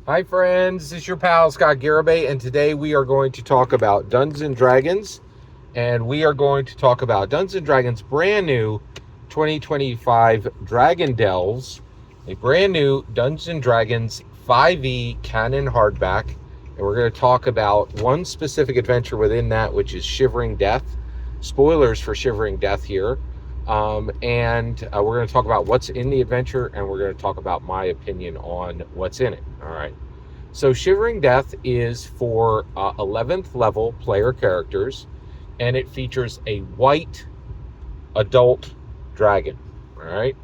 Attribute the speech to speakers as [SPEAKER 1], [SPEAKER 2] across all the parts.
[SPEAKER 1] Hi friends, this is your pal Scott Garibay, and today we are going to talk about Dungeons and Dragons, and we are going to talk about Dungeons and Dragons brand new 2025 Dragon Delves, a brand new Dungeons and Dragons 5e canon hardback, and we're going to talk about one specific adventure within that, which is Shivering Death. Spoilers for Shivering Death here. And we're going to talk about what's in the adventure, and we're going to talk about my opinion on what's in it. All right. So Shivering Death is for 11th level player characters, and it features a white adult dragon. All right.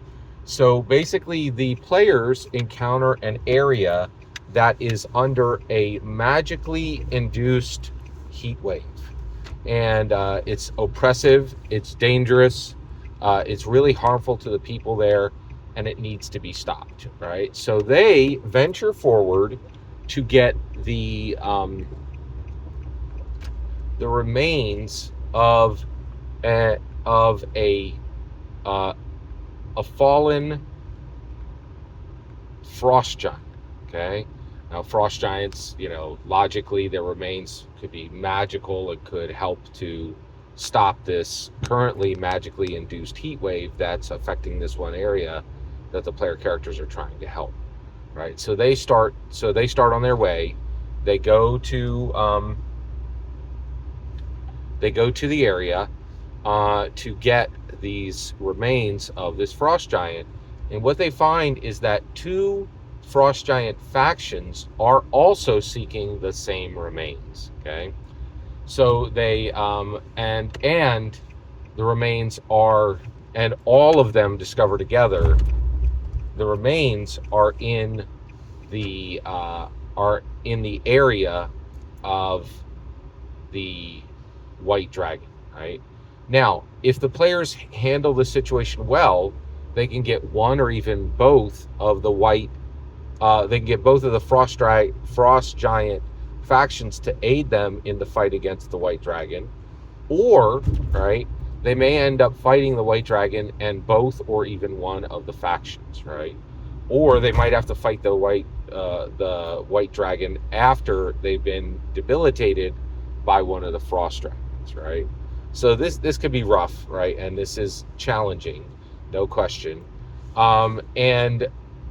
[SPEAKER 1] So basically, the players encounter an area that is under a magically induced heat wave, and it's oppressive, it's dangerous, it's really harmful to the people there, and it needs to be stopped. Right. So they venture forward to get the remains a, of uh, a fallen frost giant. Okay, now frost giants, logically their remains could be magical. It could help to stop this currently magically induced heat wave that's affecting this one area that the player characters are trying to help. Right, so they start on their way. They go to the area to get these remains of this frost giant, and what they find is that two frost giant factions are also seeking the same remains. Okay, so they and the remains are, and all of them discover together, the remains the are in the area of the white dragon. Right now, if the players handle the situation well, they can get one or even both of the white. They can get both of the frost giant factions to aid them in the fight against the white dragon, or right, they may end up fighting the white dragon and both or even one of the factions. Right, or they might have to fight the white dragon after they've been debilitated by one of the frost dragons. Right, so this could be rough. Right, and this is challenging, no question. And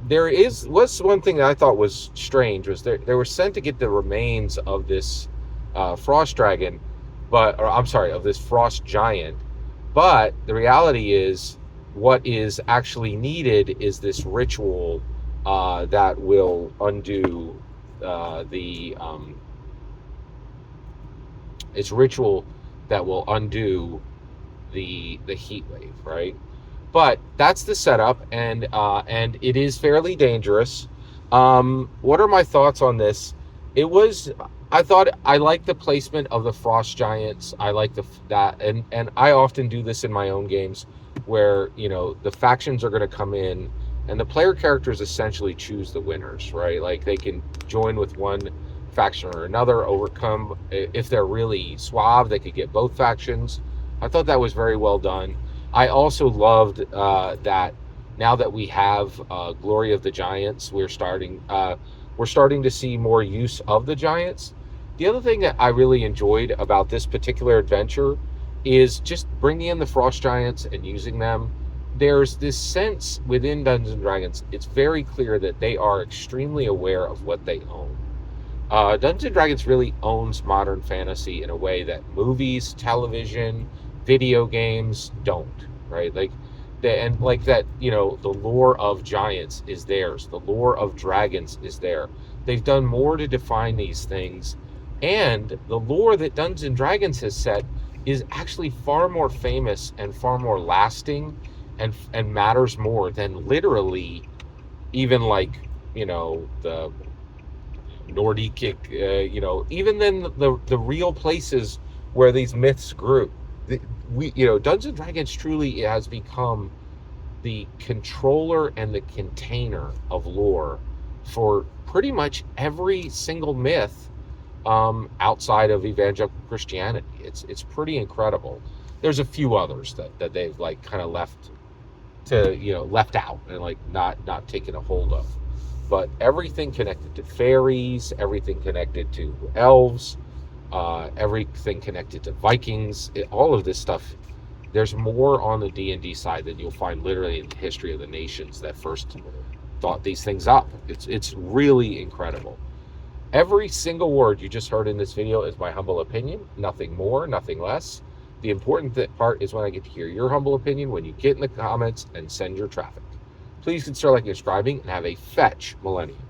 [SPEAKER 1] was one thing that I thought was strange was they were sent to get the remains of this frost dragon, or I'm sorry, of this frost giant. But the reality is, what is actually needed is this ritual that will undo the it's ritual that will undo the heat wave, right? But that's the setup, and it is fairly dangerous. What are my thoughts on this? It was I thought I like the placement of the frost giants. I like that, and I often do this in my own games, where the factions are going to come in, and the player characters essentially choose the winners, right? Like they can join with one faction or another, overcome. If they're really suave, they could get both factions. I thought that was very well done. I also loved that now that we have Glory of the Giants, we're starting to see more use of the Giants. The other thing that I really enjoyed about this particular adventure is just bringing in the Frost Giants and using them. There's this sense within Dungeons and Dragons, it's very clear that they are extremely aware of what they own. Dungeons and Dragons really owns modern fantasy in a way that movies, television, video games don't, right? And like that, the lore of giants is theirs. The lore of dragons is there. They've done more to define these things, and the lore that Dungeons and Dragons has set is actually far more famous and far more lasting, and matters more than literally even like the Nordic, even then the real places where these myths grew. Dungeons and Dragons truly has become the controller and the container of lore for pretty much every single myth outside of evangelical Christianity. It's pretty incredible. There's a few others that they've like kind of left out and like not taken a hold of. but everything connected to fairies, everything connected to elves, everything connected to Vikings, all of this stuff. There's more on the D&D side than you'll find literally in the history of the nations that first thought these things up. It's really incredible. Every single word you just heard in this video is my humble opinion, nothing more, nothing less. The important part is when I get to hear your humble opinion, when you get in the comments and send your traffic. Please consider liking and subscribing, and have a fetch millennium.